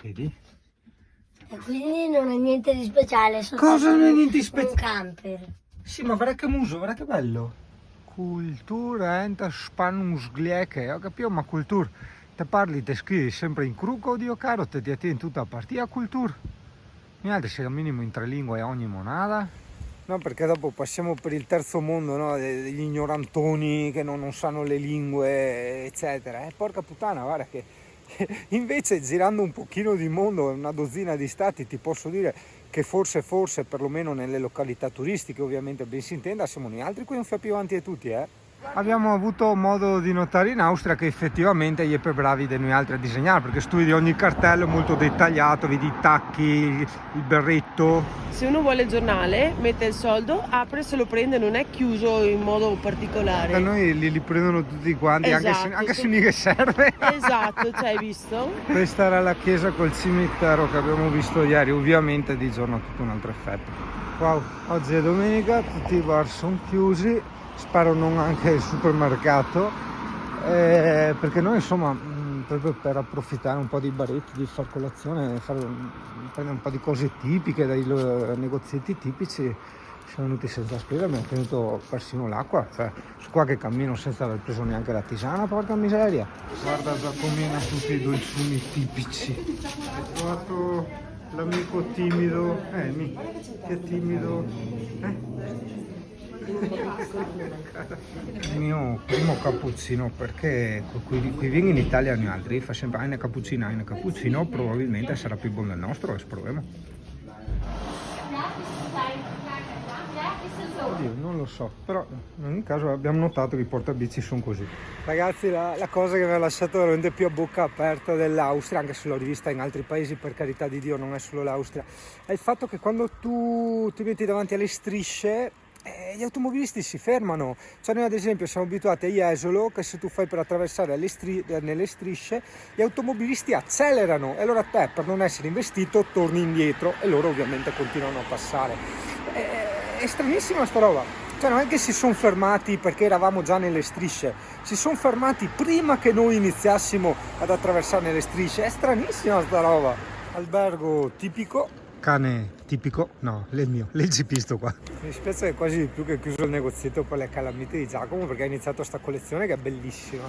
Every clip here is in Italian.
Vedi? E quindi non è niente di speciale. Cosa non è niente di speciale? Un camper. Sì, ma guarda che muso, guarda che bello. Cultura enta spanus glieke, ho capito, ma cultura, te parli, te scrivi sempre in cruco, Dio caro, te ti attieni tutta a partita cultura. Mi altri sia al minimo in 3 lingue a ogni monada. No, perché dopo passiamo per il terzo mondo, no? Degli ignorantoni che non sanno le lingue, eccetera. Porca puttana, guarda che invece girando un pochino di mondo, una dozzina di stati, ti posso dire che forse, perlomeno nelle località turistiche, ovviamente ben si intenda, siamo noi altri qui un po' più avanti di tutti, Abbiamo avuto modo di notare in Austria che effettivamente gli è più bravi di noi altri a disegnare, perché studi ogni cartello molto dettagliato, vedi i tacchi, il berretto. Se uno vuole il giornale, mette il soldo, apre, se lo prende, non è chiuso in modo particolare. Da noi li prendono tutti quanti, Esatto, anche se mica serve. Esatto, cioè, hai visto? Questa era la chiesa col cimitero che abbiamo visto ieri, ovviamente di giorno ha tutto un altro effetto. Wow, oggi è domenica, tutti i bar sono chiusi, spero non anche il supermercato, perché noi insomma, proprio per approfittare un po' di baretti, di far colazione, prendere un po' di cose tipiche dai negozietti tipici, siamo venuti senza spesa, abbiamo tenuto persino l'acqua, cioè su qua che cammino senza aver preso neanche la tisana, porca miseria. Guarda Giacomina, tutti i dolciumi tipici. Hai trovato l'amico timido, che è timido, Il mio primo cappuccino, perché qui vieni in Italia ne altri, fa sempre una cappuccino, probabilmente sarà più buono del nostro, e proviamo. Oddio, non lo so, però in ogni caso abbiamo notato che i portabici sono così. Ragazzi, la cosa che mi ha lasciato veramente più a bocca aperta dell'Austria, anche se l'ho rivista in altri paesi, per carità di Dio, non è solo l'Austria, è il fatto che quando tu ti metti davanti alle strisce, gli automobilisti si fermano. Cioè noi ad esempio siamo abituati a Jesolo che se tu fai per attraversare nelle strisce, gli automobilisti accelerano e allora te, per non essere investito, torni indietro e loro ovviamente continuano a passare. È stranissima sta roba, cioè non è che si sono fermati perché eravamo già nelle strisce, si sono fermati prima che noi iniziassimo ad attraversare nelle strisce. È stranissima sta roba. Albergo tipico, cane tipico, no, il mio, leggi pisto qua. Mi spiace quasi di più che chiuso il negozietto per le calamite di Giacomo, perché ha iniziato sta collezione che è bellissima.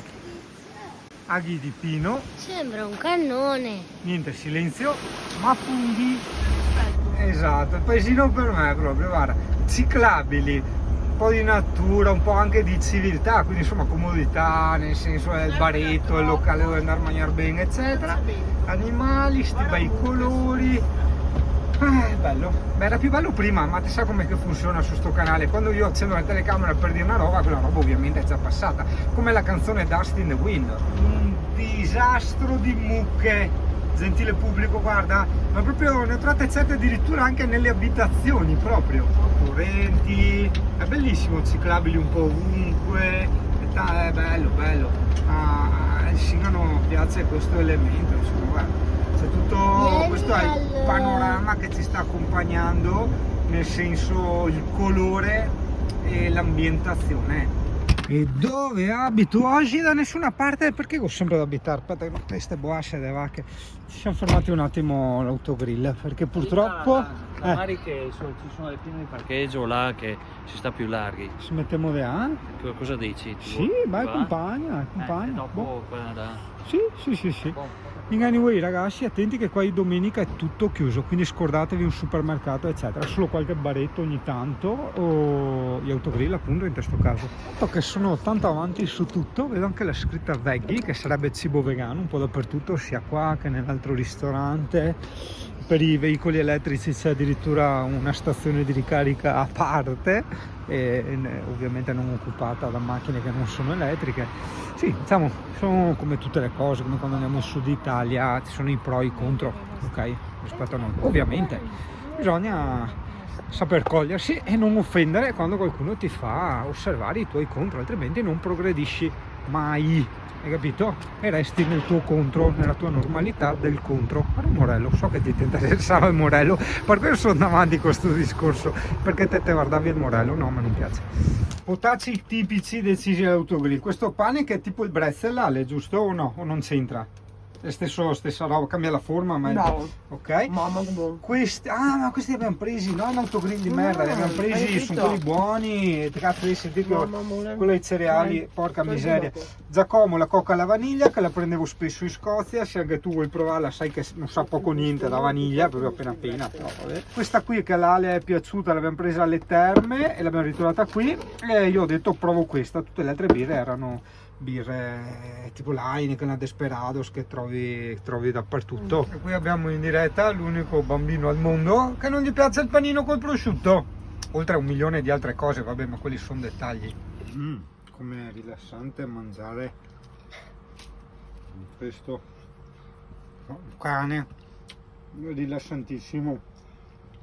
Aghi di pino. Sembra un cannone. Niente, silenzio, ma funghi. Esatto, il paesino per me proprio, guarda, ciclabili, un po' di natura, un po' anche di civiltà, quindi insomma comodità, nel senso è il baretto, è il locale dove andare a mangiare bene, eccetera. Animali, sti bei colori. Bello. Beh, era più bello prima, ma ti sa com'è che funziona su sto canale? Quando io accendo la telecamera per dire una roba, quella roba ovviamente è già passata. Come la canzone Dust in the Wind. Un disastro di mucche. Gentile pubblico, guarda, ma proprio ne ho trovate certe addirittura anche nelle abitazioni proprio. Torrenti, è bellissimo, ciclabili un po' ovunque, è bello, bello. Al Singano piace questo elemento, insomma, guarda, c'è tutto, questo è il panorama che ci sta accompagnando, nel senso il colore e l'ambientazione. E dove abito oggi? Da nessuna parte, perché ho sempre da abitare. Aspetta, che queste boasce delle vacche. Ci siamo fermati un attimo l'autogrill perché purtroppo magari che ci sono le piene di parcheggio là che si sta più larghi. ci mettiamo via. Cosa dici? Sì, vai, va? compagna. Dopo quella da... Sì. Anyway, ragazzi, attenti che qua di domenica è tutto chiuso, quindi scordatevi un supermercato eccetera, solo qualche baretto ogni tanto o gli autogrill appunto in questo caso. So che sono tanto avanti su tutto, vedo anche la scritta veggie, che sarebbe cibo vegano un po' dappertutto, sia qua che nell'altro ristorante. Per i veicoli elettrici c'è addirittura una stazione di ricarica a parte, ovviamente non occupata da macchine che non sono elettriche. Sì, diciamo, sono come tutte le cose, come quando andiamo in Sud Italia, ci sono i pro e i contro, ok? Rispetto a noi. Ovviamente bisogna saper cogliersi e non offendere quando qualcuno ti fa osservare i tuoi contro, altrimenti non progredisci mai. Hai capito? E resti nel tuo contro, nella tua normalità del contro. Guarda il Morello, so che ti interessava il Morello, per questo sono avanti con questo discorso, perché te guardavi il Morello, no, ma non piace. Potacci tipici decisi all'autogrill, questo pane che è tipo il brezelale, giusto o no? O non c'entra? stessa roba, cambia la forma, ma Bravo. ok. Mamma che buono. Ma questi li abbiamo presi, no, in autogrill di merda, li abbiamo presi, hai sono capito? quelli buoni, e cazzo di sentire Mamma amore. quello ai cereali, Vai, porca prendi miseria. dopo. Giacomo, la coca alla vaniglia, che la prendevo spesso in Scozia, se anche tu vuoi provarla sai che non sa poco niente la vaniglia, proprio appena, però vabbè. Questa qui che all'Ale è piaciuta, l'abbiamo presa alle terme e l'abbiamo ritrovata qui, e io ho detto provo questa, tutte le altre birre erano birre tipo l'Heineken, la Desperados che trovi dappertutto. E qui abbiamo in diretta l'unico bambino al mondo che non gli piace il panino col prosciutto, oltre a 1 milione di altre cose, vabbè, ma quelli sono dettagli. Com'è rilassante mangiare questo cane, rilassantissimo,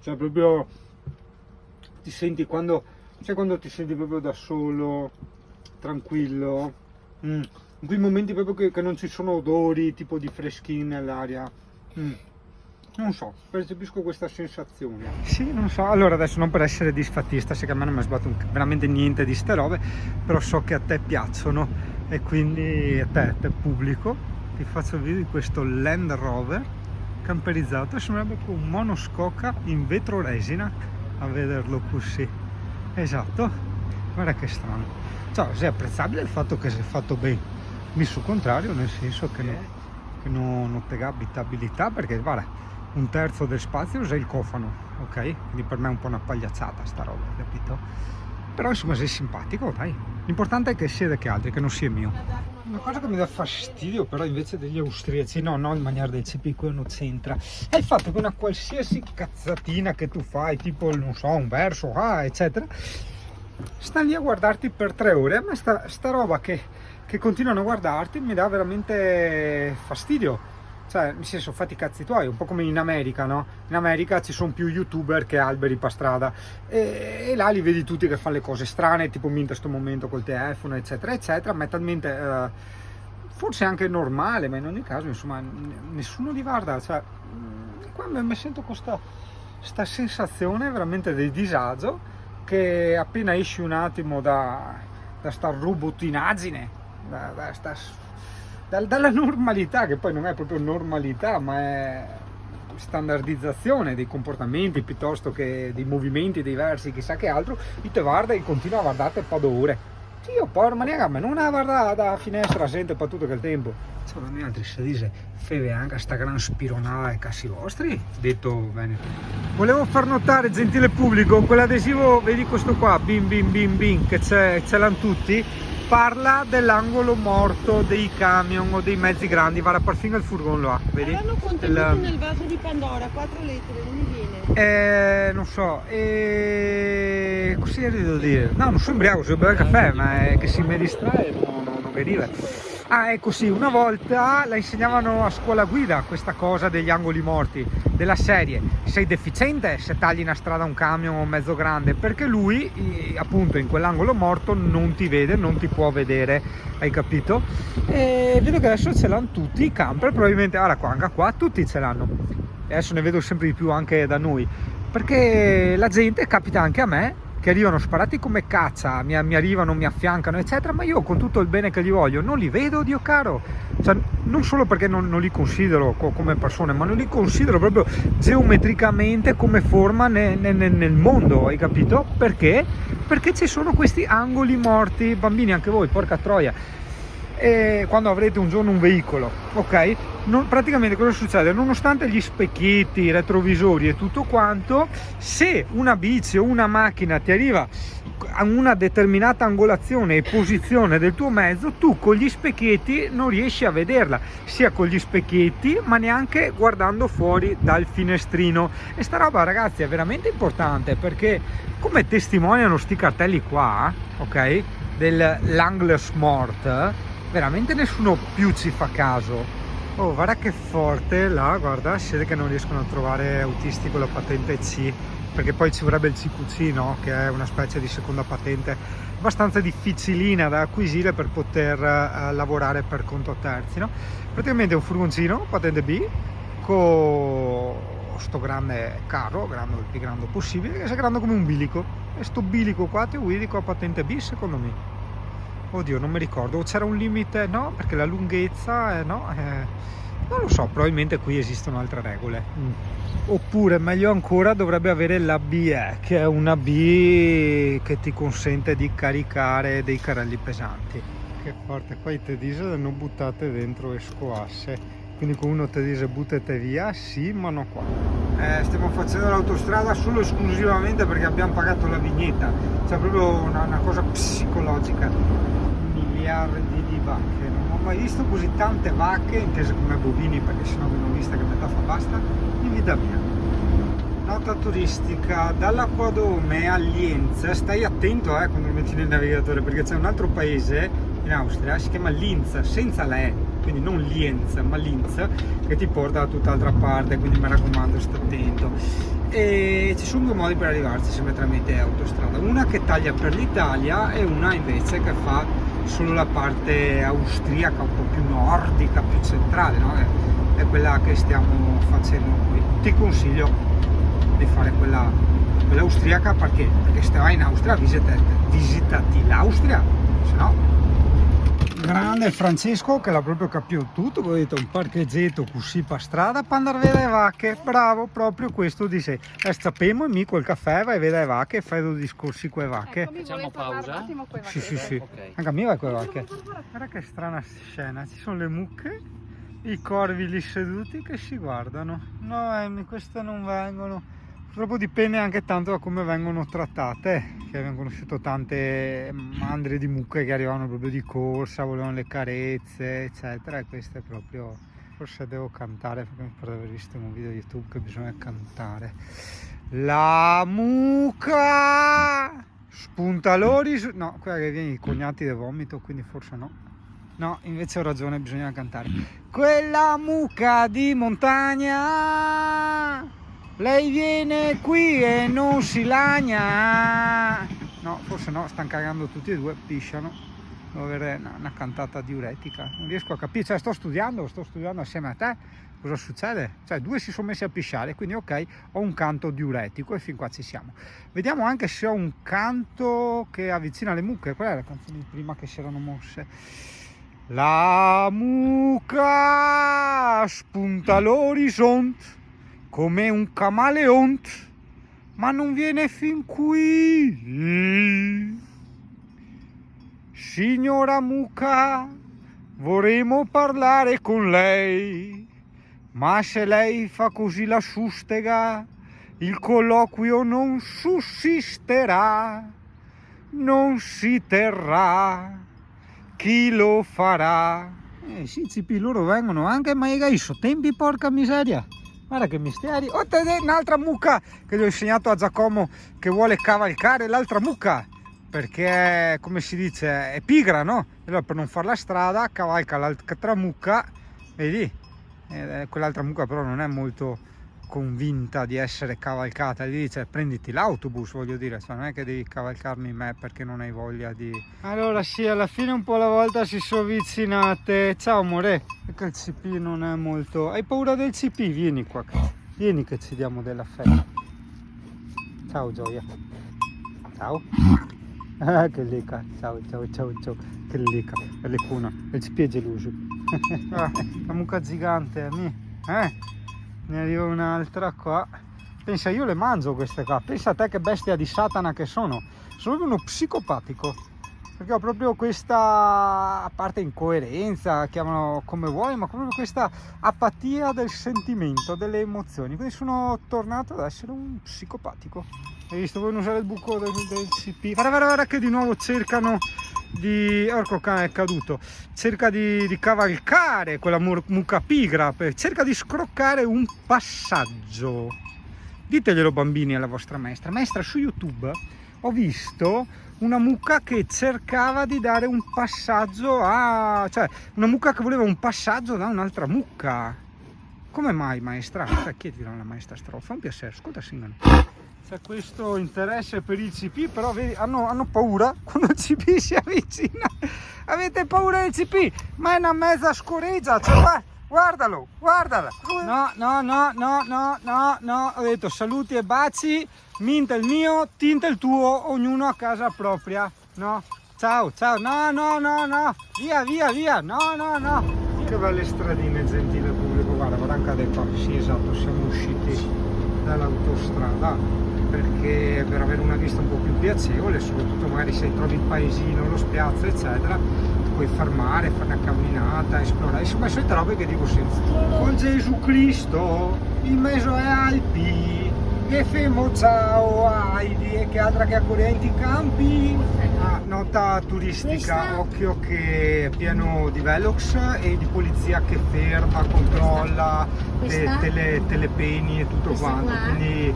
cioè proprio ti senti quando ti senti proprio da solo, tranquillo, in quei momenti proprio che non ci sono odori tipo di freschini nell'aria. Non so, percepisco questa sensazione. Sì, non so, allora adesso non per essere disfattista, sai che a me non mi è sbattuto veramente niente di ste robe, però so che a te piacciono e quindi a te pubblico, ti faccio il video di questo Land Rover camperizzato, sembrerebbe un monoscocca in vetro resina a vederlo così. Esatto, guarda che strano. Cioè, è apprezzabile il fatto che si è fatto bene, sul contrario, nel senso che non pega abitabilità, perché guarda, 1/3 del spazio usa il cofano, ok? Quindi per me è un po' una pagliacciata sta roba, capito? Però insomma sei simpatico, dai. L'importante è che sia che altri, che non sia mio. Una cosa che mi dà fastidio però invece degli austriaci, no, il maniera del CP, quello non c'entra, è il fatto che una qualsiasi cazzatina che tu fai, tipo, non so, un verso, eccetera, sta lì a guardarti per 3 ore. A me sta roba che continuano a guardarti mi dà veramente fastidio. Cioè, nel senso, fatti i cazzi tuoi, un po' come in America, no? In America ci sono più youtuber che alberi per strada e là li vedi tutti che fanno le cose strane, tipo in questo momento col telefono, eccetera, eccetera, ma è talmente forse anche normale, ma in ogni caso, insomma, nessuno li guarda. Cioè, qua mi sento questa sensazione veramente di disagio, che appena esci un attimo da sta robotinaggine, dalla normalità, che poi non è proprio normalità, ma è standardizzazione dei comportamenti piuttosto che dei movimenti diversi, chissà che altro, io te guarda e continua a guardare un po' d'ore. Io porca maniera, ma non a guardare da finestra sempre per tutto quel tempo. Cioè, non altri si dice, feve anche sta gran spironata ai cassi vostri, detto bene. Volevo far notare, gentile pubblico, quell'adesivo, vedi questo qua, bim bim bim bim, che ce l'hanno tutti, parla dell'angolo morto dei camion o dei mezzi grandi, va perfino il furgone lo ha, vedi? Erano contenuti nel vaso di Pandora, 4 lettere, non mi viene. Non so, così devo dire, no, non sono ubriaco, sono bevo caffè, ma è che si mi distrae, non veniva. Ecco sì, una volta la insegnavano a scuola guida questa cosa degli angoli morti, della serie, sei deficiente se tagli una strada a un camion o un mezzo grande, perché lui appunto in quell'angolo morto non ti vede, non ti può vedere, hai capito? E vedo che adesso ce l'hanno tutti i camper, probabilmente, guarda qua, anche qua tutti ce l'hanno, adesso ne vedo sempre di più anche da noi, perché la gente, capita anche a me, che arrivano sparati come cazza, mi arrivano, mi affiancano eccetera, ma io con tutto il bene che gli voglio non li vedo, Dio caro, cioè, non solo perché non li considero come persone, ma non li considero proprio geometricamente come forma nel mondo, hai capito? Perché? Perché ci sono questi angoli morti, bambini anche voi, porca troia. E quando avrete un giorno un veicolo, ok? Praticamente cosa succede? Nonostante gli specchietti, i retrovisori e tutto quanto, se una bici o una macchina ti arriva a una determinata angolazione e posizione del tuo mezzo, tu con gli specchietti non riesci a vederla, sia con gli specchietti ma neanche guardando fuori dal finestrino. E sta roba, ragazzi, è veramente importante, perché come testimoniano sti cartelli qua, ok, dell'angle smart, veramente nessuno più ci fa caso. Oh, guarda che forte là, guarda, si vede che non riescono a trovare autisti con la patente C, perché poi ci vorrebbe il CQC, no? Che è una specie di seconda patente abbastanza difficilina da acquisire per poter lavorare per conto terzi, no? Praticamente è un furgoncino patente B con sto grande carro, il più grande possibile, che sia grande come un bilico, e sto bilico qua ti guidi con patente B, secondo me. Oddio, non mi ricordo, c'era un limite, no? Perché la lunghezza, no? Non lo so, probabilmente qui esistono altre regole. Oppure, meglio ancora, dovrebbe avere la BE, che è una B che ti consente di caricare dei carrelli pesanti. Che forte, qua i te diesel non buttate dentro e scoasse. Quindi con uno te dice buttete via, sì, ma no qua. Stiamo facendo l'autostrada solo esclusivamente perché abbiamo pagato la vignetta. C'è proprio una cosa psicologica. Miliardi di vacche. Non ho mai visto così tante vacche, intese come bovini, perché sennò abbiamo vista che metà fa basta, in vita mia. Nota turistica, dall'Acquadome a Lienz, stai attento quando lo metti nel navigatore, perché c'è un altro paese in Austria, si chiama Linz, senza la E, quindi non Lienz ma Linz, che ti porta da tutt'altra parte, quindi mi raccomando sta attento. E ci sono due modi per arrivarci, sempre tramite autostrada, una che taglia per l'Italia e una invece che fa solo la parte austriaca, un po' più nordica, più centrale, no? È quella che stiamo facendo qui. Ti consiglio di fare quella austriaca perché se vai in Austria visitati l'Austria, se no. Grande Francesco che l'ha proprio capito tutto, come ho detto, un parcheggetto così per strada per andare a vedere le vacche, bravo, proprio questo di sé. Sappiamo e mi col caffè vai a vedere le vacche e fai due discorsi con le vacche. Facciamo pausa? Sì, sì, sì. Ok. Anche a me vai con le vacche. Guarda che strana scena, ci sono le mucche, i corvi lì seduti che si guardano. No Amy, queste non vengono. Purtroppo dipende anche tanto da come vengono trattate, che abbiamo conosciuto tante mandrie di mucche che arrivavano proprio di corsa, volevano le carezze, eccetera, e queste proprio, forse devo cantare perché mi pare di aver visto in un video YouTube che bisogna cantare. La mucca spunta l'orizzonte, no, quella che viene i cognati del vomito, quindi forse no. No, invece ho ragione, bisogna cantare. Quella mucca di montagna, lei viene qui e non si lagna. No, forse no, stanno cagando tutti e due, pisciano. Devo avere una cantata diuretica. Non riesco a capire, cioè sto studiando assieme a te. Cosa succede? Cioè due si sono messi a pisciare, quindi ok, ho un canto diuretico e fin qua ci siamo. Vediamo anche se ho un canto che avvicina le mucche. Qual è la canzone di prima che si erano mosse? La mucca spunta l'orizzonte come un camaleonte, ma non viene fin qui. Signora mucca, vorremmo parlare con lei, ma se lei fa così la sustega, il colloquio non sussisterà, non si terrà. Chi lo farà? Sì, CP, loro vengono anche, ma hai tempi, porca miseria. Guarda che misteri. Oh, un'altra mucca che gli ho insegnato a Giacomo che vuole cavalcare l'altra mucca, perché come si dice è pigra, no? E allora per non fare la strada cavalca l'altra mucca, vedi? Quell'altra mucca però non è molto convinta di essere cavalcata, gli dice prenditi l'autobus, voglio dire, cioè, non è che devi cavalcarmi me perché non hai voglia di... Allora sì, alla fine un po' alla volta si sono avvicinate. Ciao amore, perché il CP non è molto... Hai paura del CP? Vieni qua, vieni che ci diamo della festa. Ciao Gioia. Ciao. Che lecca, ciao, che lecca, è lecuna, il CP è geloso. La mucca gigante, ne arriva un'altra qua. Pensa, io le mangio queste qua. Pensa a te che bestia di Satana che sono proprio uno psicopatico, perché ho proprio questa, a parte incoerenza, chiamano come vuoi, ma proprio questa apatia del sentimento, delle emozioni, quindi sono tornato ad essere un psicopatico. Hai visto, vogliono usare il buco del CP. Guarda che di nuovo cercano di... Orco cane è caduto. Cerca di cavalcare quella mucca pigra, cerca di scroccare un passaggio. Diteglielo bambini alla vostra maestra. Maestra, su YouTube ho visto una mucca che cercava di dare un passaggio a... cioè una mucca che voleva un passaggio da un'altra mucca. Come mai, maestra? Chiedilo alla maestra strofa, un piacere, ascolta singano. C'è questo interesse per il CP, però vedi, hanno paura quando il CP si avvicina. Avete paura del CP? Ma è una mezza scoreggia, cioè, guardala. No, ho detto saluti e baci, minta il mio, tinta il tuo, ognuno a casa propria, no? Ciao, no, via, no. Che belle stradine, gentile pubblico. cade qua. Sì, esatto, siamo usciti dall'autostrada perché per avere una vista un po' più piacevole, soprattutto magari se trovi il paesino, lo spiazzo eccetera, ti puoi fermare, fare una camminata, esplorare, insomma solite robe che dico sempre. Con Gesù Cristo in mezzo alle Alpi e femo ciao Heidi e che altra che accorrenti campi. Nota turistica, Questa? occhio che è pieno di velox e di polizia che ferma, controlla, Questa? te le peni e tutto Questa quanto, qua? quindi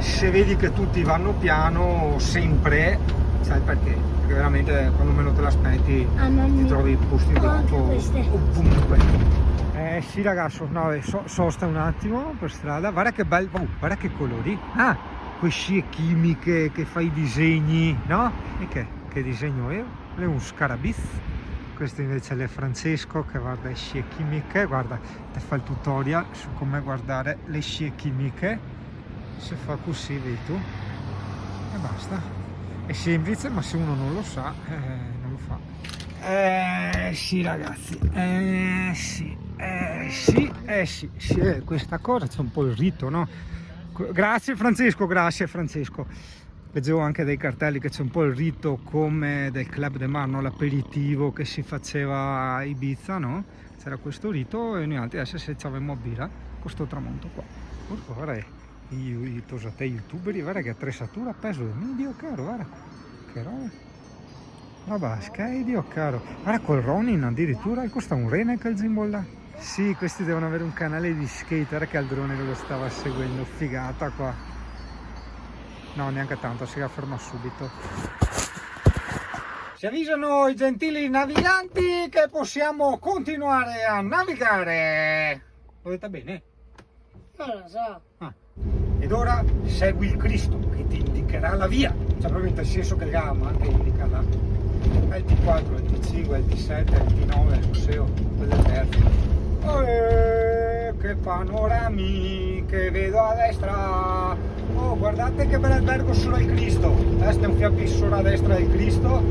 se vedi che tutti vanno piano sempre, sai perché? Perché veramente quando meno te l'aspetti ti trovi posti Oh, anche dopo queste. ovunque. Sì ragazzo, no, sosta un attimo per strada, guarda che bello, guarda che colori, quei scie chimiche che fai i disegni, no? E che disegno è? È un scarabis, questo invece è Francesco che guarda le scie chimiche, guarda, ti fa il tutorial su come guardare le scie chimiche, si fa così, vedi tu, e basta, è semplice ma se uno non lo sa, non lo fa. Sì ragazzi, sì, questa cosa c'è un po' il rito, no? Grazie Francesco. Leggevo anche dei cartelli che c'è un po' il rito come del Club de Mar, no? L'aperitivo che si faceva a Ibiza, no? C'era questo rito e noi altri adesso se ci avevamo a birra questo tramonto qua. Guarda, i tosate youtuberi, guarda che attrezzatura a peso del mio Dio caro, guarda che roba. La basca, Dio caro. Guarda col Ronin addirittura, costa un rene che il Zimbolla. Sì, questi devono avere un canale di skater che al drone lo stava seguendo, figata qua. No, neanche tanto, si ferma subito. Si avvisano i gentili naviganti che possiamo continuare a navigare. Lo dite bene? Non lo so. Ed ora segui il Cristo che ti indicherà la via. Cioè probabilmente il senso che gama anche indica la LT4, LT5, LT7, LT9, il museo dell'esercito. Che panorami che vedo a destra. Oh, guardate che bell'albergo solo il Cristo. Questo è un fiappissone a destra del Cristo.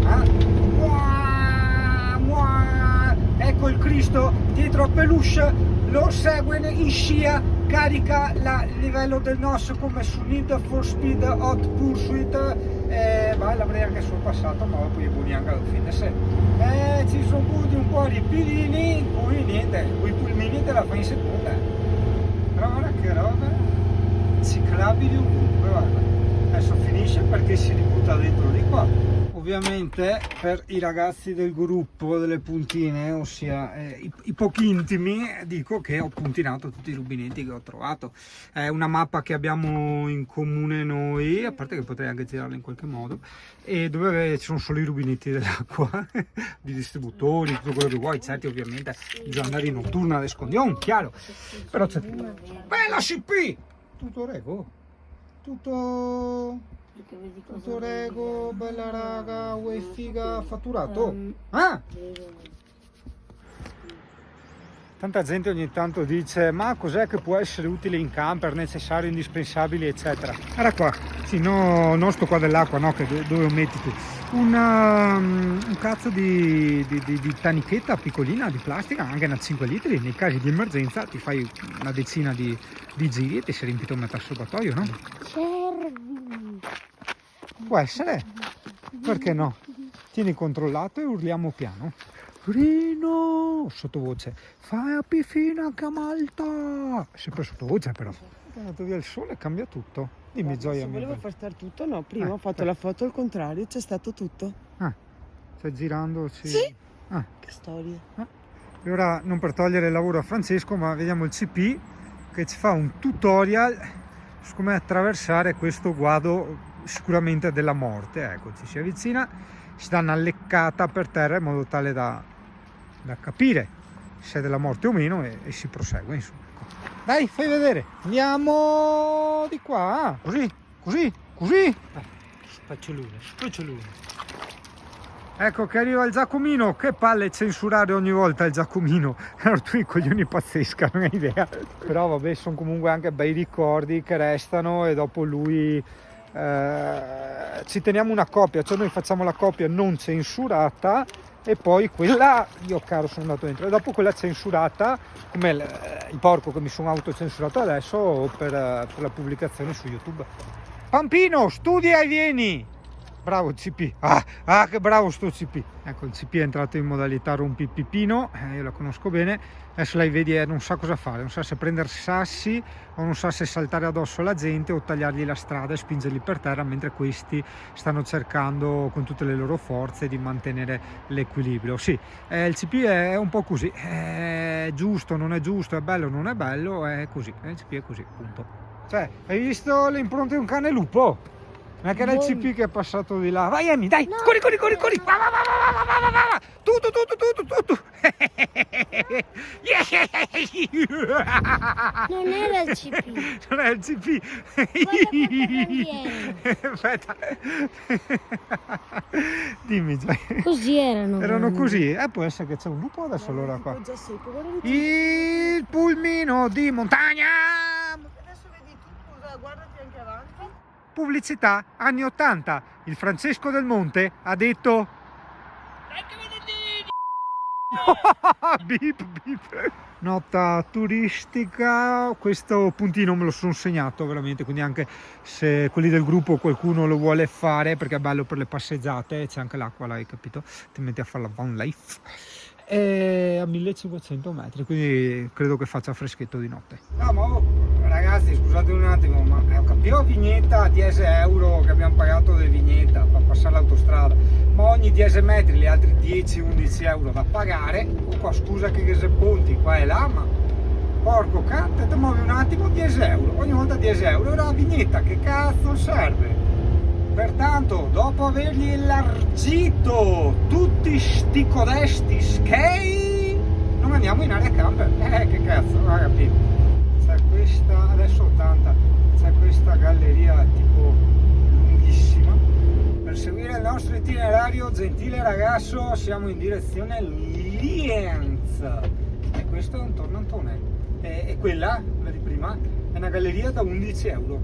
Ecco il Cristo dietro a Peluche, lo segue in scia, carica il livello del NOS come su Need for Speed Hot Pursuit. L'avrei anche sorpassato, ma poi è buoni anche alla fine. Ci sono avuti un po' di pilini in cui niente, quei pulmini te la fai in seconda. Però guarda che roba, ciclabili ovunque, guarda. Adesso finisce perché si ributta dentro di qua. Ovviamente per i ragazzi del gruppo delle puntine, ossia i pochi intimi, dico che ho puntinato tutti i rubinetti che ho trovato. È una mappa che abbiamo in comune noi, a parte che potrei anche girarla in qualche modo, e dove ci sono solo i rubinetti dell'acqua, di distributori, tutto quello che vuoi, certo ovviamente bisogna andare in notturna ad escondion, chiaro, però c'è tutto. Bella CP! Tutto rego? Tutto rego, bella raga, uè figa, fatturato. Tanta gente ogni tanto dice ma cos'è che può essere utile in camper, necessario, indispensabile eccetera. Guarda qua, sì, no, non sto qua dell'acqua, no, che dove lo metti tu? Un cazzo di tanichetta piccolina di plastica, anche una 5 litri, nei casi di emergenza ti fai una decina di giri e ti sei riempito metà serbatoio, no? Può essere, perché no? Tieni controllato e urliamo piano. Rino, sottovoce, fai a pifina che malta. Sempre sottovoce però. È andato via il sole, cambia tutto. Dimmi Gioia. Se volevo far stare tutto, no, prima ho fatto beh. la foto al contrario, c'è stato tutto. Stai girando? Sì. Ah. Che storia. E ora non per togliere il lavoro a Francesco, ma vediamo il CP che ci fa un tutorial su come attraversare questo guado sicuramente della morte. Ecco, ci si avvicina, si dà una leccata per terra in modo tale da capire se è della morte o meno e si prosegue, insomma. Dai, fai vedere. Andiamo di qua, così. Spacciolone. Ecco che arriva il Giacomino, che palle censurare ogni volta il Giacomino, è una rottura di coglioni pazzesca, non hai idea. Però vabbè, sono comunque anche bei ricordi che restano e dopo lui ci teniamo una copia, cioè noi facciamo la copia non censurata e poi quella, io caro sono andato dentro, e dopo quella censurata, come il porco che mi sono autocensurato adesso per la pubblicazione su YouTube. Pampino, studia e vieni! Bravo CP, che bravo sto CP. Ecco, il CP è entrato in modalità rompipipino, io la conosco bene, adesso lei vedi non sa cosa fare, non sa se prendere sassi o non sa se saltare addosso alla gente o tagliargli la strada e spingerli per terra, mentre questi stanno cercando con tutte le loro forze di mantenere l'equilibrio. Sì, il CP è un po' così, è giusto, non è giusto, è bello, non è bello, è così, il CP è così, punto. Cioè, hai visto le impronte di un cane lupo? Non è che era il CP che è passato di là. Vai Amy, dai, corri. Va. Tu. Non era il CP. Non è il CP. Aspetta. Dimmi, Così erano. Erano così? Può essere che c'è un lupo adesso allora qua. Il pulmino di montagna. Adesso vedi tu, guardati anche avanti. Pubblicità anni 80. Il Francesco del Monte ha detto bip. Nota turistica, questo puntino me lo sono segnato veramente, quindi anche se quelli del gruppo qualcuno lo vuole fare, perché è bello per le passeggiate, c'è anche l'acqua là, hai capito? Ti metti a fare la van life. È a 1500 metri, quindi credo che faccia freschetto di notte. No, ma ragazzi, scusate un attimo, ma capivo vignetta 10 euro che abbiamo pagato di vignetta per passare l'autostrada, ma ogni 10 metri gli altri 10-11 euro da pagare, qua scusa che se ponti qua e là, ma porco cazzo, ti muovi un attimo 10 euro, ogni volta 10 euro, era la vignetta, che cazzo serve? Pertanto, dopo avergli elargito tutti sti codesti skei, non andiamo in area camper. Che cazzo, non ho capito. C'è questa, adesso 80, c'è questa galleria tipo lunghissima. Per seguire il nostro itinerario, gentile ragazzo, siamo in direzione Lienz. E questo è un tornantone. E quella di prima, è una galleria da 11 euro.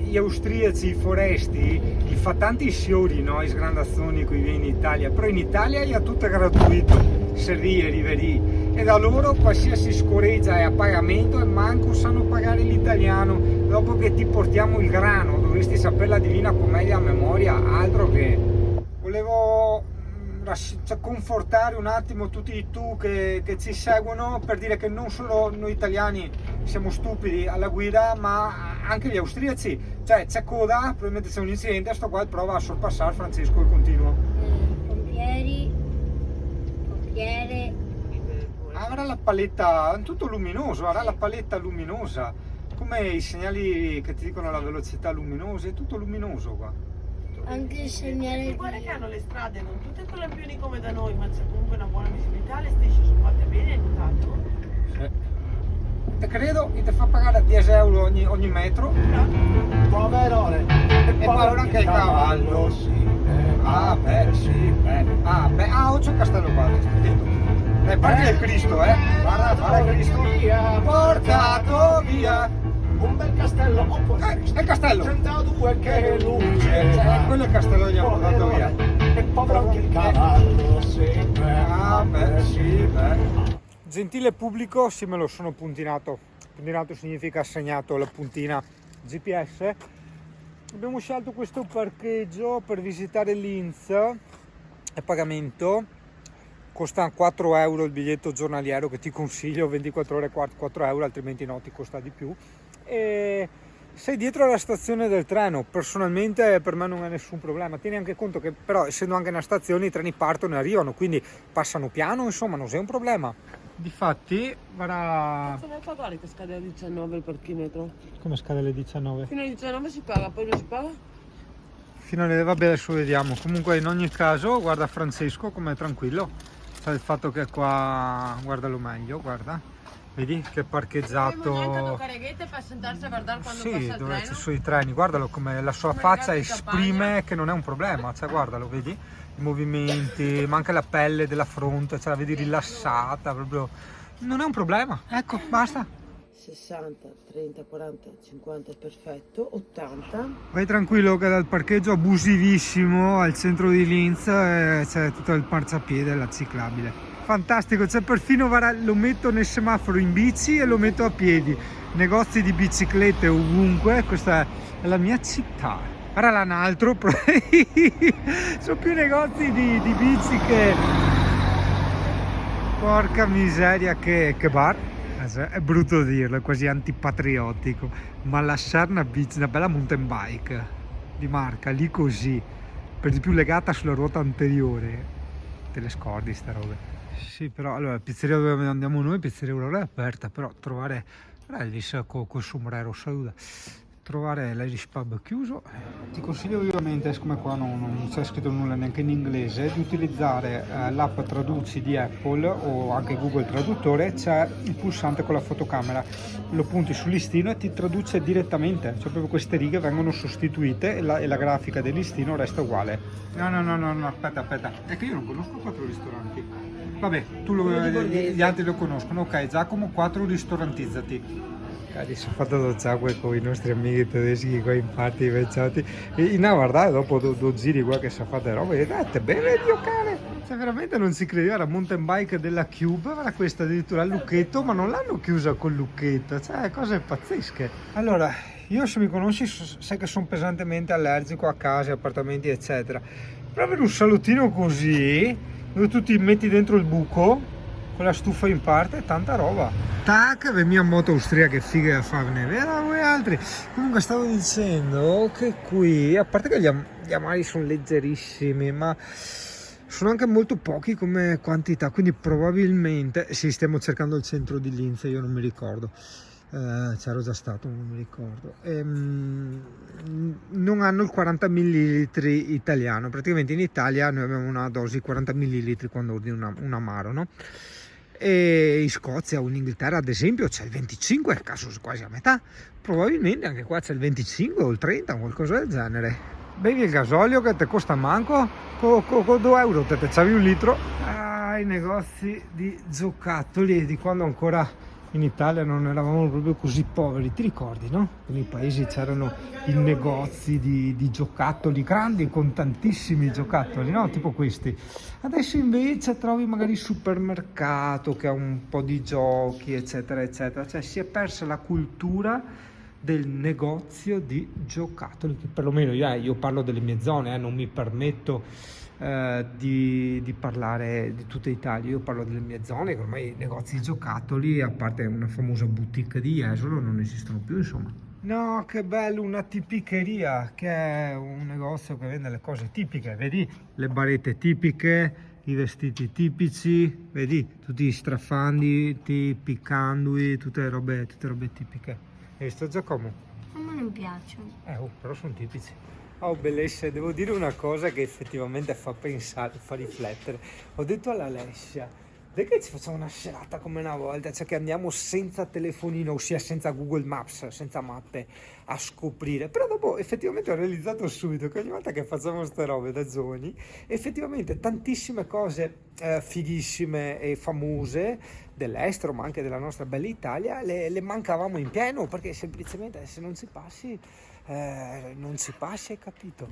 Gli austriaci, i foresti, gli fa tanti fiori, no? I sgrandazzoni qui viene in Italia, però in Italia è tutto gratuito, serrie, riverie, e da loro qualsiasi scoreggia è a pagamento e manco sanno pagare l'italiano. Dopo che ti portiamo il grano, dovresti sapere la Divina Commedia a memoria, altro che... Volevo confortare un attimo tutti tu che ci seguono, per dire che non solo noi italiani siamo stupidi alla guida, ma anche gli austriaci, cioè c'è coda, probabilmente c'è un incidente, sto qua prova a sorpassare Francesco il continuo. Pompiere. Avrà la paletta, tutto luminoso, avrà la paletta luminosa, come i segnali che ti dicono la velocità luminosa, è tutto luminoso qua. Anche il segnale Guarda che di... hanno le strade, non tutte con lampioni come da noi, ma c'è comunque una buona visibilità, le strisce sono fatte bene, hai notato? Sì. Te credo, e ti fa pagare 10 euro ogni metro. Poverone, E poi anche il cavallo. Oh, c'è il castello qua. Parli del Cristo, guarda Cristo. Portato via. un bel castello, È il castello. 102 che luce, Quello è il castello che gli hanno portato via. e povero anche il cavallo, sì, Sì. Gentile pubblico, sì, me lo sono puntinato. Puntinato significa assegnato la puntina GPS. Abbiamo scelto questo parcheggio per visitare Linz. È pagamento. Costa 4 euro il biglietto giornaliero, che ti consiglio, 24 ore 4 euro, altrimenti no, ti costa di più. E sei dietro alla stazione del treno, personalmente per me non è nessun problema. Tieni anche conto che però, essendo anche una stazione, i treni partono e arrivano, quindi passano piano, insomma non sei un problema. Difatti varrà... Come a pagare che scade a 19 il parchimetro? Come scade alle 19? Fino alle 19 si paga, poi non si paga? Fino alle... vabbè, adesso vediamo. Comunque in ogni caso guarda Francesco com'è tranquillo. C'è il fatto che qua, guardalo meglio, guarda, vedi che è parcheggiato. per sentarsi a guardare quando sì, passa il dove treno. ci sono i treni, guardalo come la sua Come faccia ragazzi di esprime campagna. che non è un problema, cioè guardalo, vedi i movimenti, ma anche la pelle della fronte, cioè la vedi rilassata, proprio non è un problema, ecco, basta. 60, 30, 40, 50 è perfetto, 80. Vai tranquillo che dal parcheggio abusivissimo al centro di Linz c'è tutto il marciapiede e la ciclabile. Fantastico, c'è perfino, guarda, lo metto nel semaforo in bici e lo metto a piedi. Negozi di biciclette ovunque, questa è la mia città. Guarda là un altro, sono più negozi di bici che... Porca miseria che bar. È brutto dirlo, è quasi antipatriottico, ma lasciare una bici, una bella mountain bike di marca lì così, per di più legata sulla ruota anteriore, te le scordi ste robe. Sì, però allora la pizzeria dove andiamo noi, Pizzeria Aurora, è aperta, però trovare l'Elvis col sombrero saluta. Trovare l'Irish Pub chiuso. Ti consiglio vivamente, siccome qua non c'è scritto nulla neanche in inglese, di utilizzare l'app Traduci di Apple o anche Google Traduttore. C'è il pulsante con la fotocamera, lo punti sul listino e ti traduce direttamente, cioè proprio queste righe vengono sostituite e la grafica del listino resta uguale. No, aspetta, è che io non conosco 4 ristoranti. Vabbè, gli altri lo conoscono. Ok, Giacomo, 4 ristorantizzati. Adesso ho fatto docciacque con i nostri amici tedeschi qua in parte i vecchiotti e no, guardate, dopo due giri qua che si è fatta roba e dite bene Dio cane, cioè veramente non si credeva. La mountain bike della Cube era questa addirittura al lucchetto, ma non l'hanno chiusa col lucchetto, cioè cose pazzesche. Allora, io se mi conosci sai che sono pesantemente allergico a case, appartamenti eccetera, però avere un salottino così dove tu ti metti dentro il buco con la stufa in parte, tanta roba. Tac, la mia moto austriaca che figa da farne, vero voi altri? Comunque stavo dicendo che qui, a parte che gli amari sono leggerissimi, ma sono anche molto pochi come quantità, quindi probabilmente, sì, stiamo cercando il centro di Linz, io non mi ricordo. C'ero già stato, non mi ricordo. Non hanno il 40 ml italiano, praticamente in Italia noi abbiamo una dosi 40 ml quando ordini un amaro, no? E in Scozia o in Inghilterra ad esempio c'è il 25, caso quasi a metà, probabilmente anche qua c'è il 25 o il 30, qualcosa del genere. Bevi il gasolio che ti costa manco, con 2 euro te c'avevi un litro. I negozi di giocattoli di quando ancora in Italia non eravamo proprio così poveri, ti ricordi, no? Nei paesi c'erano i negozi di giocattoli grandi con tantissimi giocattoli, no? Tipo questi. Adesso invece trovi magari il supermercato che ha un po' di giochi eccetera eccetera, cioè si è persa la cultura del negozio di giocattoli, che perlomeno io parlo delle mie zone, non mi permetto di parlare di tutta Italia, io parlo delle mie zone, che ormai i negozi di giocattoli, a parte una famosa boutique di Jesolo, non esistono più, insomma. No, che bello, una tipicheria, che è un negozio che vende le cose tipiche, vedi? Le barette tipiche, i vestiti tipici, vedi? Tutti i strafandi, piccandui, tutte robe tipiche. Hai visto Giacomo? A me non piacciono. Però sono tipici. Oh, bellezza, devo dire una cosa che effettivamente fa pensare, fa riflettere. Ho detto all'Alessia, dai che ci facciamo una serata come una volta, cioè che andiamo senza telefonino, ossia senza Google Maps, senza mappe, a scoprire. Però dopo effettivamente ho realizzato subito che ogni volta che facciamo ste robe da giovani, effettivamente tantissime cose fighissime e famose dell'estero, ma anche della nostra bella Italia, le mancavamo in pieno, perché semplicemente se non ci passi... non si passa, hai capito?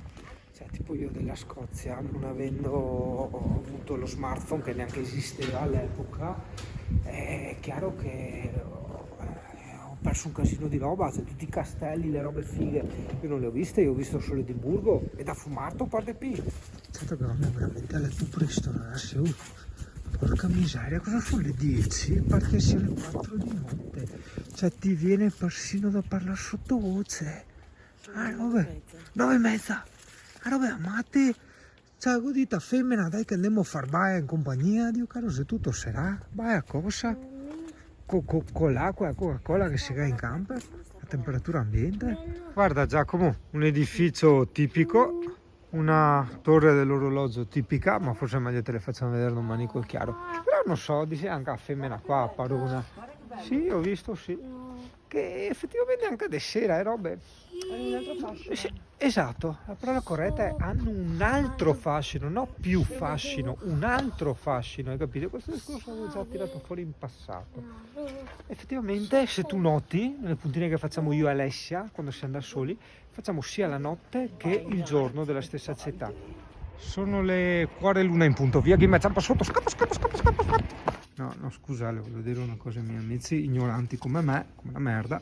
Cioè, tipo io della Scozia, non avendo avuto lo smartphone che neanche esisteva all'epoca, è chiaro che ho perso un casino di roba, cioè tutti i castelli, le robe fighe, io non le ho viste, io ho visto solo Edimburgo e da fumarto parte P. Certo che vanno veramente a letto presto, ragazzi. Porca miseria, cosa sono le 10? Perché sono le 4 di notte, cioè ti viene persino da parlare sottovoce. 9:30. Vabbè, amate, ciao godita femmina, dai che andiamo a far baia in compagnia, Dio caro, se tutto sarà, baia cosa? Con l'acqua e Coca-Cola che si va in camper, a temperatura ambiente. Guarda Giacomo, un edificio tipico, una torre dell'orologio tipica, ma forse è meglio te le facciamo vedere domani col chiaro. Però non so, dice anche la femmina qua a Parona. Sì, ho visto, sì. che effettivamente anche di sera e robe. Hanno un altro fascino. Sì, esatto, la parola corretta è hanno un altro fascino, non più fascino, un altro fascino, hai capito? Questo discorso l'avevo già tirato fuori in passato. Effettivamente, se tu noti, nelle puntine che facciamo io e Alessia, quando siamo da soli, facciamo sia la notte che il giorno della stessa città. Sono le cuore l'una in punto, via che mi zampa sotto, scappa. No, scusate, volevo dire una cosa ai miei amici, ignoranti come me, come la merda,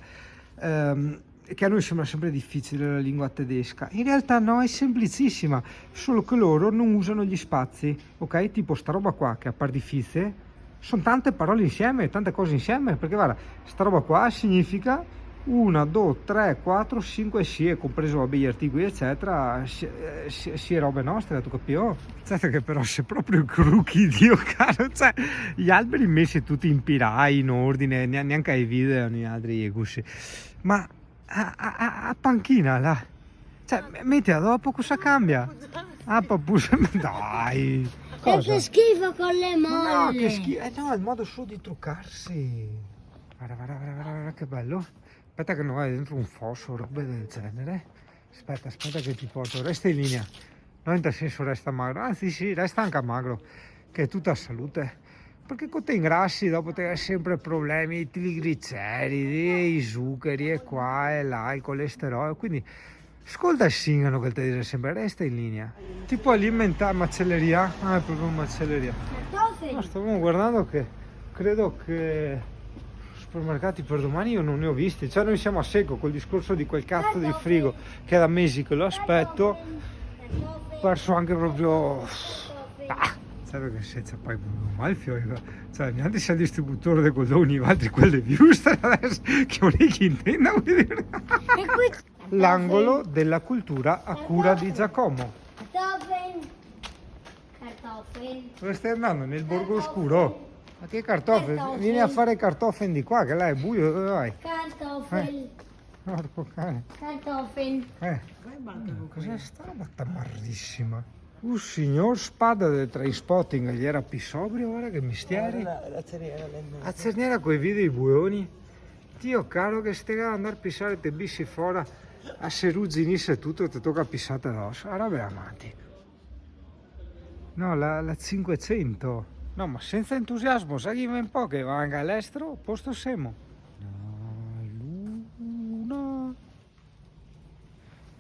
che a noi sembra sempre difficile la lingua tedesca. In realtà no, è semplicissima, solo che loro non usano gli spazi, ok? Tipo sta roba qua, che a par difficile, sono tante parole insieme, tante cose insieme, perché guarda, sta roba qua significa 1, 2, 3, 4, 5, sì, compreso vabbè, gli articoli eccetera, sì, robe nostre, tu capivo? Certo che però se proprio crucchi, Dio caro, cioè gli alberi messi tutti in pirai, in ordine, neanche ai video, né altri così, ma a panchina là, cioè metti dopo cosa cambia? Ah, papusa, dai! E che schifo con le No, molle. che schifo, no, è il modo solo di truccarsi. Guarda, che bello. Aspetta che non vai dentro un fosso, robe del genere. Aspetta che ti porto, resta in linea. Non in senso resta magro, anzi sì, resta anche magro, che è tutta salute. Perché con te ingrassi dopo te hai sempre problemi, i trigliceridi, i zuccheri e qua e là, il colesterolo, quindi ascolta il singano che ti dice sempre, resta in linea. Ti puoi alimentare macelleria? Ah, è proprio macelleria. No, stavamo guardando che credo che supermercati per domani io non ne ho visti, cioè noi siamo a secco col discorso di quel cazzo di frigo che è da mesi che lo aspetto, ho perso anche proprio... Certo che se c'è poi Malfio, cioè neanche sia il distributore dei godoni, altri quelli di Houston adesso, che orecchi intenda, vuol dire. L'angolo della cultura a cura di Giacomo. Kartoffeln. Dove stai andando? Nel borgo oscuro? Ma che cartoffeln? Vieni a fare cartoffeln di qua, che là è buio, dove vai? Kartoffeln. Porco cane. Kartoffeln. Cos'è sta roba tamarrissima? Un signor spada del Trainspotting gli era più sobrio, guarda che mestieri. La cerniera A cerniera coi video i buoni. Dio caro che stegà andare a pisare te bissi fuori a serugginisse tutto ti tocca pissate addosso. Ah, vabbè amanti. No, la 500. No, ma senza entusiasmo, sai un po' che va anche all'estero, posto siamo. Luna.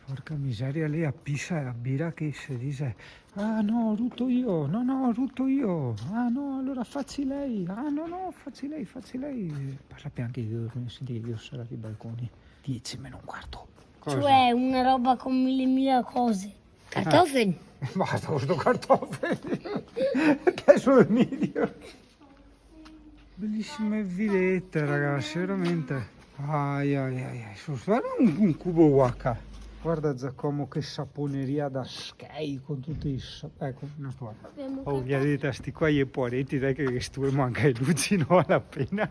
Porca miseria, lei a Pisa e a Bira che si dice ah no, rutto io, no, rutto io, ah no, allora facci lei, ah no, facci lei. Parla pian che io devo sentire che io sarò ai balconi. 10 meno un quarto. Cosa? Cioè una roba con mille cose. Kartoffeln. Basta, sto cartoffeln. Adesso il medio. Bellissime villette ragazzi, veramente. Ai. Guarda un cubo waka. Guarda Giacomo che saponeria da skate con tutti i ecco, una guarda. Oh, gli dite sti qua e poretti, dai che studiamo anche i luci, no alla pena.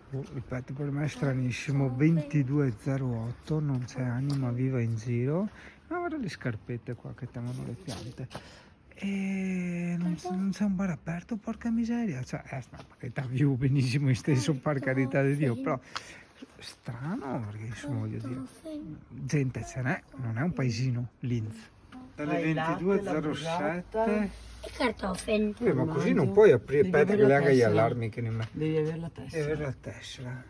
Ripeto, per me è stranissimo, 22:08, non c'è anima viva in giro. Ma guarda le scarpette qua che tengono le piante. E non c'è un bar aperto, porca miseria. Cioè, perché t'avvivo benissimo in stesso, per carità di Dio, però strano perché insomma voglio dire, gente ce n'è, non è un paesino, Linz. Dalle 22:07. E Kartoffeln. Ma così non puoi aprire, aspetta che le haga gli allarmi che ne me. Devi avere la testa. Deve avere la tessera.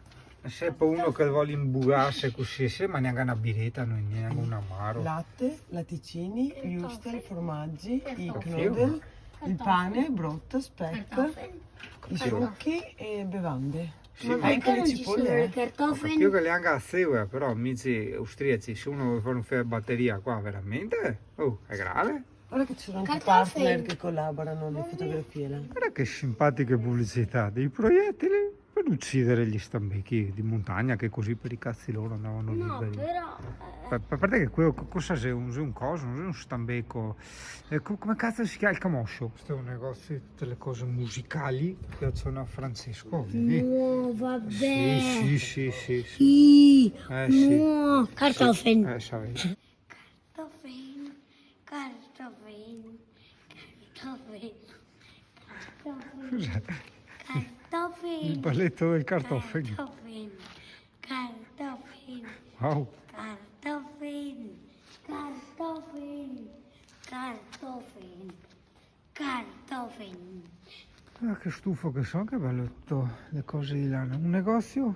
Se poi uno che vuole imbugarsi così, se ma neanche una biretta, non neanche un amaro. Latte, latticini, wurstel, formaggi, i Caffè. knödel, il pane, brot, speck, Kartoffeln. i succhi e bevande. Sì, Ma ma perché non ci sono le io kartoffeln? che le hanno a segue, però amici austriaci, se uno vuole fare un fare batteria qua, veramente? Oh, è grave? Guarda che ci sono anche Kartoffeln. partner che collaborano alle fotografie là. Guarda che simpatiche pubblicità, dei proiettili per uccidere gli stambecchi di montagna che così per i cazzi loro andavano No, liberi. però... A parte che quello cosa sei un coso, non sei un stambecco. Come cazzo si chiama il camoscio? Questo è un negozio di tutte le cose musicali che piacciono a Francesco, vedi? No, vabbè. Sì. Sì. Sì. No. Kartoffeln. Sapevi. Kartoffeln. Cos'è? Kartoffeln. Il balletto del cartoffeln. Kartoffeln. Wow. Kartoffeln, Kartoffeln, Kartoffeln, Kartoffeln. Ah, che stufo che sono, che bello tutto, le cose di lana. Un negozio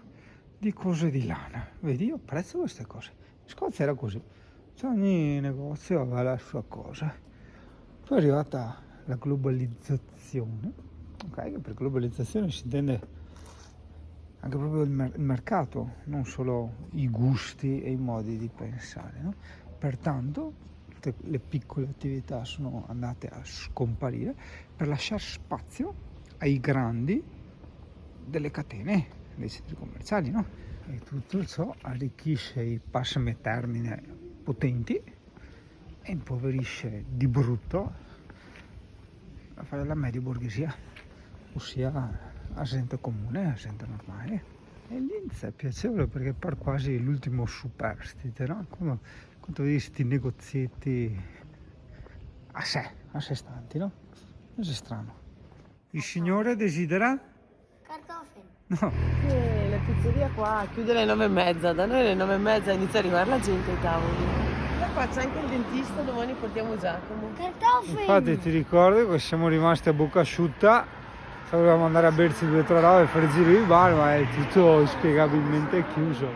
di cose di lana. Vedi, io apprezzo queste cose. In Scozia era così. Cioè, ogni negozio aveva la sua cosa. Poi è arrivata la globalizzazione. Ok, che per globalizzazione si intende anche proprio il mercato, non solo i gusti e i modi di pensare, no? Pertanto tutte le piccole attività sono andate a scomparire per lasciare spazio ai grandi delle catene, dei centri commerciali, no? E tutto ciò arricchisce i passami termine potenti e impoverisce di brutto la media borghesia, ossia a gente comune, a gente normale. E l'inizio è piacevole perché par quasi l'ultimo superstite, no? Come quando vedi questi negozietti a sé stanti, no? È strano. Il signore desidera? Kartoffeln. No. La pizzeria qua chiude alle 9:30, da noi alle 9:30 inizia a arrivare la gente ai tavoli. Da qua c'è anche il dentista, domani portiamo Giacomo. Kartoffeln. Infatti ti ricordo che siamo rimasti a bocca asciutta, volevamo andare a berci 2 o 3 robe e fare il giro di bar, ma è tutto inspiegabilmente chiuso.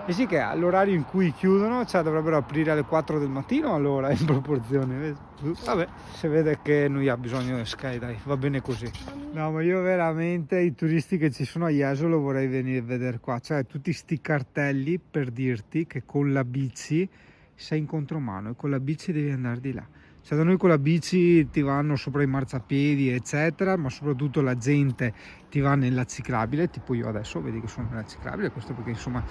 E sì che all'orario in cui chiudono, cioè dovrebbero aprire alle 4 del mattino allora in proporzione. Vabbè, si vede che non ha bisogno di Sky, dai, va bene così. No, ma io veramente i turisti che ci sono a Jesolo vorrei venire a vedere qua, cioè tutti sti cartelli per dirti che con la bici sei in contromano e con la bici devi andare di là. Cioè da noi con la bici ti vanno sopra i marciapiedi eccetera, ma soprattutto la gente ti va nella ciclabile, tipo io adesso vedi che sono nella ciclabile, questo perché insomma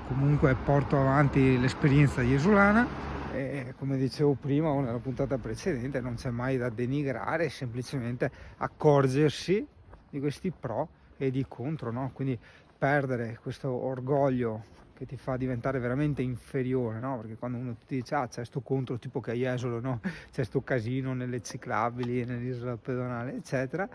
comunque porto avanti l'esperienza jesolana e come dicevo prima nella puntata precedente non c'è mai da denigrare, semplicemente accorgersi di questi pro e di contro, no? Quindi perdere questo orgoglio che ti fa diventare veramente inferiore, no? Perché quando uno ti dice c'è sto contro tipo che a Jesolo, no? C'è sto casino nelle ciclabili, nell'isola pedonale eccetera,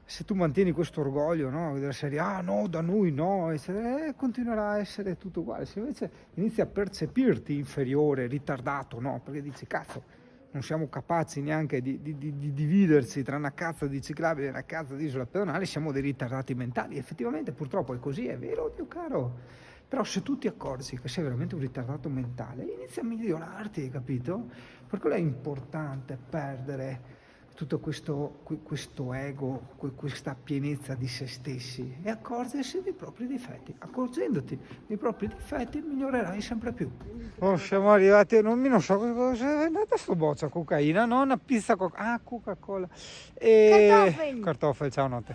se tu mantieni questo orgoglio, no? Della serie no, da noi no, eccetera, continuerà a essere tutto uguale. Se invece inizi a percepirti inferiore, ritardato, no? Perché dici cazzo, non siamo capaci neanche di dividerci tra una cazzo di ciclabile e una cazzo di isola pedonale, siamo dei ritardati mentali. Effettivamente purtroppo è così, è vero, Dio caro. Però se tu ti accorgi che sei veramente un ritardato mentale, inizi a migliorarti, capito? Per quello è importante perdere tutto questo ego, questa pienezza di se stessi e accorgersi dei propri difetti. Accorgendoti dei propri difetti migliorerai sempre più. Oh, siamo arrivati, non so cosa è andata sto boccia, cocaina, no? Una pizza, Coca-Cola. Kartoffeln. Kartoffel, ciao notte.